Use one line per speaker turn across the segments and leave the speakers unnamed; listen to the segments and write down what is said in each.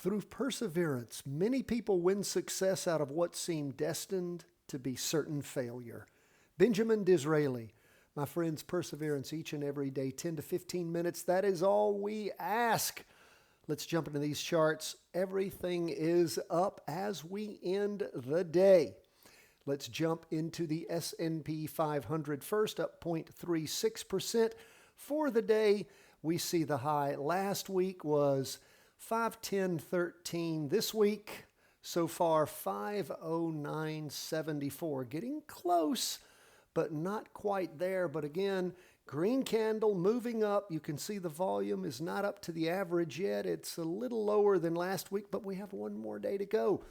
Through perseverance, many people win success out of what seemed destined to be certain failure. Benjamin Disraeli. My friends, perseverance each and every day, 10 to 15 minutes. That is all we ask. Let's jump into these charts. Everything is up as we end the day. Let's jump into the S&P 500 first, up 0.36%. For the day, we see the high last week was 510.13. This week, so far, 509.74. Getting close, but not quite there. But again, green candle moving up. You can see the volume is not up to the average yet. It's a little lower than last week, but we have one more day to go.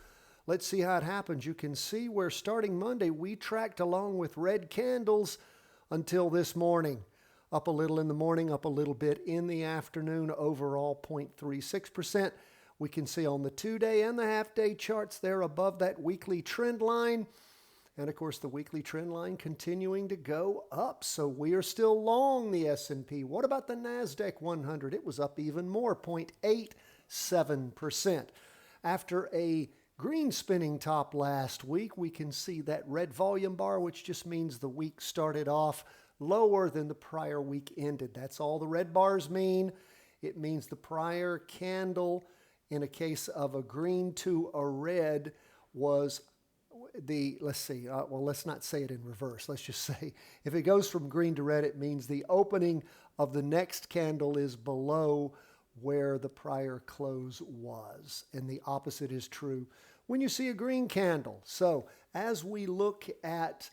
Let's see how it happens. You can see where starting Monday, we tracked along with red candles until this morning. Up a little in the morning, up a little bit in the afternoon, overall 0.36%. We can see on the 2-day and the half-day charts there above that weekly trend line. And of course, the weekly trend line continuing to go up. So we are still long the S&P. What about the NASDAQ 100? It was up even more, 0.87%. After a green spinning top last week, we can see that red volume bar, which just means the week started off lower than the prior week ended. That's all the red bars mean. It means the prior candle, in a case of a green to a red, was let's not say it in reverse. Let's just say if it goes from green to red, it means the opening of the next candle is below where the prior close was. And the opposite is true when you see a green candle. So as we look at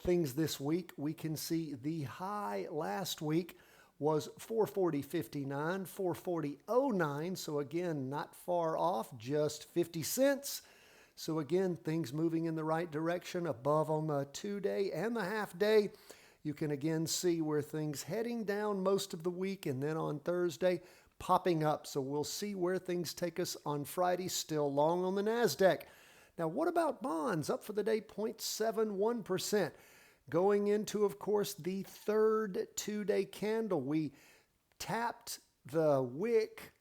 things this week, we can see the high last week was 440.59, 440.09. So again, not far off, just 50 cents. So again, things moving in the right direction above on the 2-day and the half-day. You can again see where things heading down most of the week, and then on Thursday popping up. So we'll see where things take us on Friday, still long on the NASDAQ. Now, what about bonds? Up for the day, 0.71%. Going into, of course, the third 2-day candle. We tapped the wick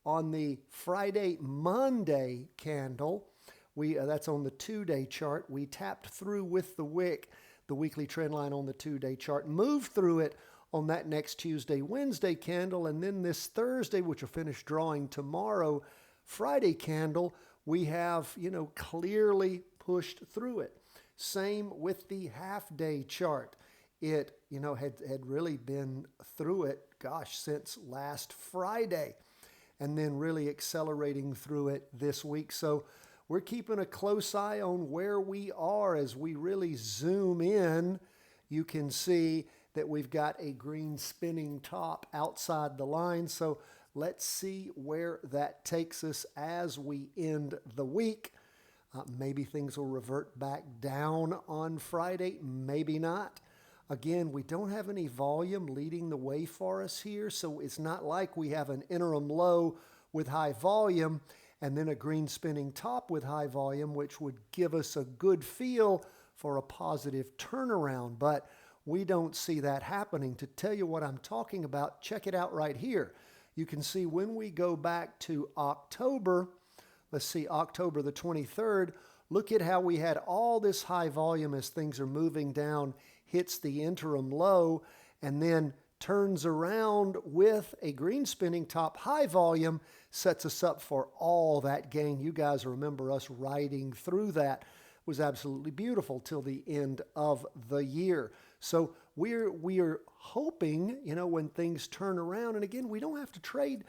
on the Friday-Monday candle. That's on the 2-day chart. We tapped through with the wick, the weekly trend line on the 2-day chart, moved through it on that next Tuesday, Wednesday candle, and then this Thursday, which will finish drawing tomorrow, Friday candle, we have, clearly pushed through it. Same with the half-day chart. It, had really been through it, since last Friday, and then really accelerating through it this week. So we're keeping a close eye on where we are as we really zoom in. You can see that we've got a green spinning top outside the line. So let's see where that takes us as we end the week. Maybe things will revert back down on Friday, maybe not. Again, we don't have any volume leading the way for us here, so it's not like we have an interim low with high volume and then a green spinning top with high volume, which would give us a good feel for a positive turnaround. But we don't see that happening. To tell you what I'm talking about, check it out right here. You can see when we go back to October, let's see, October the 23rd, look at how we had all this high volume as things are moving down, hits the interim low, and then turns around with a green spinning top, high volume, sets us up for all that gain. You guys remember us riding through that. It was absolutely beautiful till the end of the year. So we're hoping, when things turn around, and again, we don't have to trade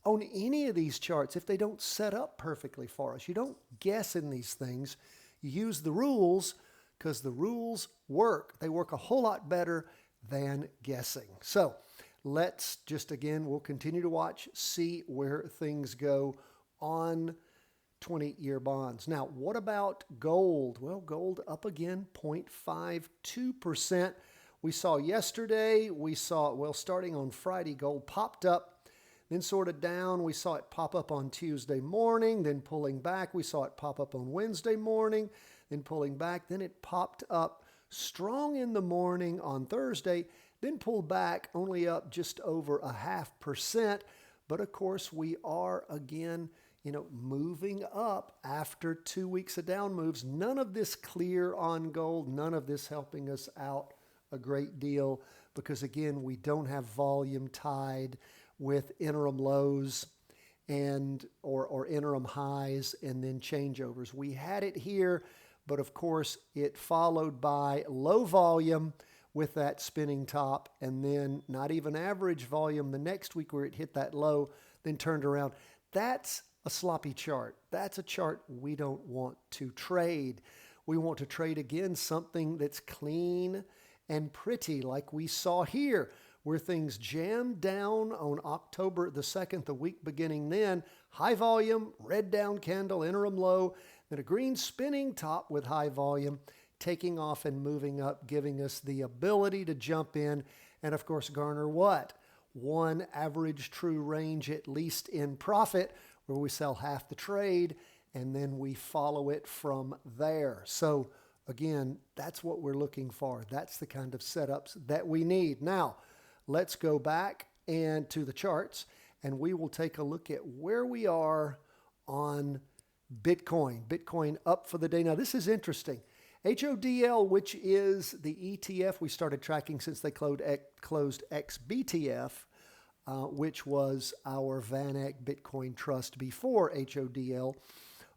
on any of these charts if they don't set up perfectly for us. You don't guess in these things. You use the rules because the rules work. They work a whole lot better than guessing. So let's just, again, we'll continue to watch, see where things go on 20-year bonds. Now, what about gold? Well, gold up again, 0.52%. We saw yesterday, starting on Friday, gold popped up, then sort of down. We saw it pop up on Tuesday morning, then pulling back. We saw it pop up on Wednesday morning, then pulling back. Then it popped up strong in the morning on Thursday, then pulled back, only up just over 0.5%. But of course, we are again, moving up after 2 weeks of down moves. None of this clear on gold, none of this helping us out a great deal because, again, we don't have volume tied with interim lows and or interim highs and then changeovers. We had it here, but of course it followed by low volume with that spinning top and then not even average volume the next week where it hit that low, then turned around. That's a sloppy chart. That's a chart we don't want to trade. We want to trade, again, something that's clean and pretty like we saw here, where things jammed down on October the 2nd, the week beginning then. High volume, red down candle, interim low, then a green spinning top with high volume, taking off and moving up, giving us the ability to jump in and, of course, garner what? One average true range, at least in profit, where we sell half the trade and then we follow it from there. So again, that's what we're looking for. That's the kind of setups that we need. Now, let's go back and to the charts and we will take a look at where we are on Bitcoin. Bitcoin up for the day. Now, this is interesting. HODL, which is the ETF we started tracking since they closed XBTF, which was our VanEck Bitcoin Trust before HODL.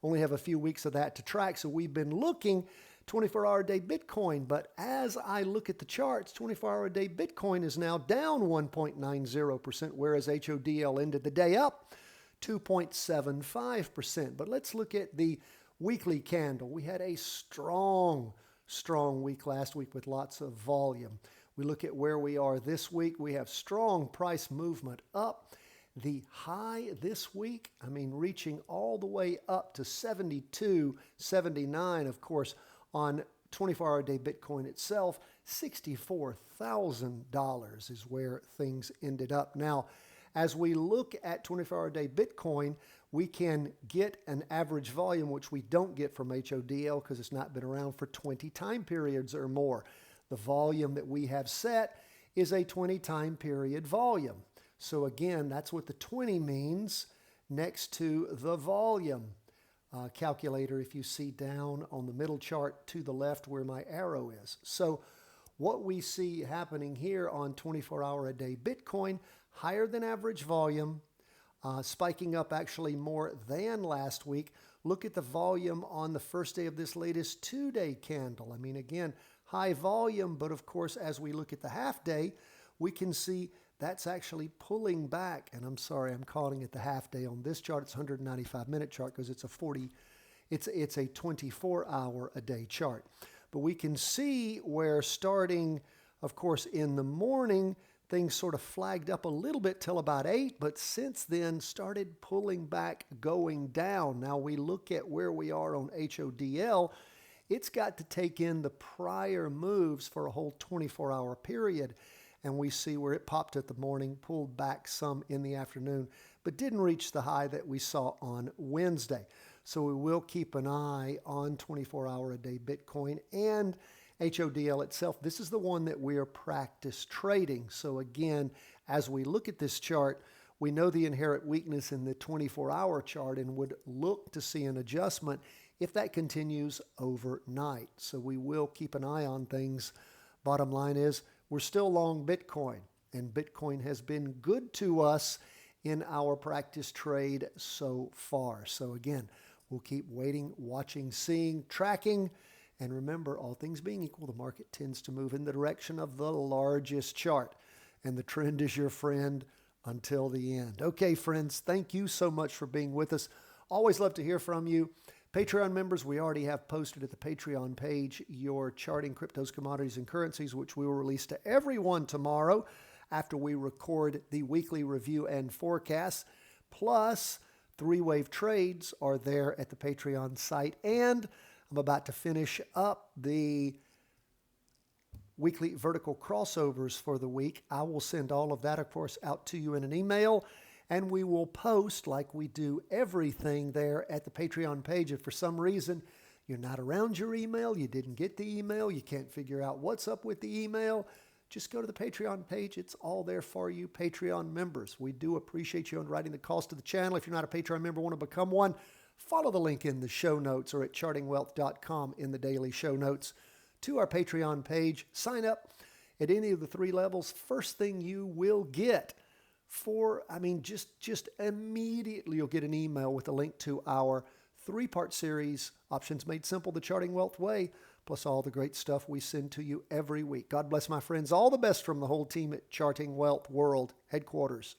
Only have a few weeks of that to track, so we've been looking 24-hour a day Bitcoin. But as I look at the charts, 24-hour a day Bitcoin is now down 1.90%, whereas HODL ended the day up 2.75%. But let's look at the weekly candle. We had a strong week last week with lots of volume. We look at where we are this week. We have strong price movement up. The high this week, reaching all the way up to 72.79, of course, on 24-hour a day Bitcoin itself. $64,000 is where things ended up. Now, as we look at 24-hour a day Bitcoin, we can get an average volume, which we don't get from HODL because it's not been around for 20 time periods or more. The volume that we have set is a 20 time period volume. So again, that's what the 20 means next to the volume calculator, if you see down on the middle chart to the left where my arrow is. So what we see happening here on 24-hour a day Bitcoin, higher than average volume, spiking up actually more than last week. Look at the volume on the first day of this latest 2-day candle. Again, high volume, but of course, as we look at the half day, we can see that's actually pulling back. And I'm sorry, I'm calling it the half day. On this chart, it's a 195-minute chart because it's a 24-hour a day chart. But we can see where starting, of course, in the morning, things sort of flagged up a little bit till about 8, but since then started pulling back, going down. Now we look at where we are on HODL. It's got to take in the prior moves for a whole 24-hour period. And we see where it popped at the morning, pulled back some in the afternoon, but didn't reach the high that we saw on Wednesday. So we will keep an eye on 24-hour a day Bitcoin and HODL itself. This is the one that we are practice trading. So again, as we look at this chart, we know the inherent weakness in the 24-hour chart and would look to see an adjustment if that continues overnight. So we will keep an eye on things. Bottom line is we're still long Bitcoin, and Bitcoin has been good to us in our practice trade so far. So again, we'll keep waiting, watching, seeing, tracking. And remember, all things being equal, the market tends to move in the direction of the largest chart. And the trend is your friend until the end. Okay, friends, thank you so much for being with us. Always love to hear from you. Patreon members, we already have posted at the Patreon page your charting cryptos, commodities, and currencies, which we will release to everyone tomorrow after we record the weekly review and forecast. Plus, 3-wave trades are there at the Patreon site. And I'm about to finish up the weekly vertical crossovers for the week. I will send all of that, of course, out to you in an email. And we will post, like we do everything there at the Patreon page. If for some reason you're not around your email, you didn't get the email, you can't figure out what's up with the email, just go to the Patreon page. It's all there for you, Patreon members. We do appreciate you underwriting the cost of the channel. If you're not a Patreon member, want to become one, follow the link in the show notes or at chartingwealth.com in the daily show notes to our Patreon page. Sign up at any of the 3 levels. First thing you will get just immediately you'll get an email with a link to our 3-part series, Options Made Simple, the Charting Wealth Way, plus all the great stuff we send to you every week. God bless my friends. All the best from the whole team at Charting Wealth World Headquarters.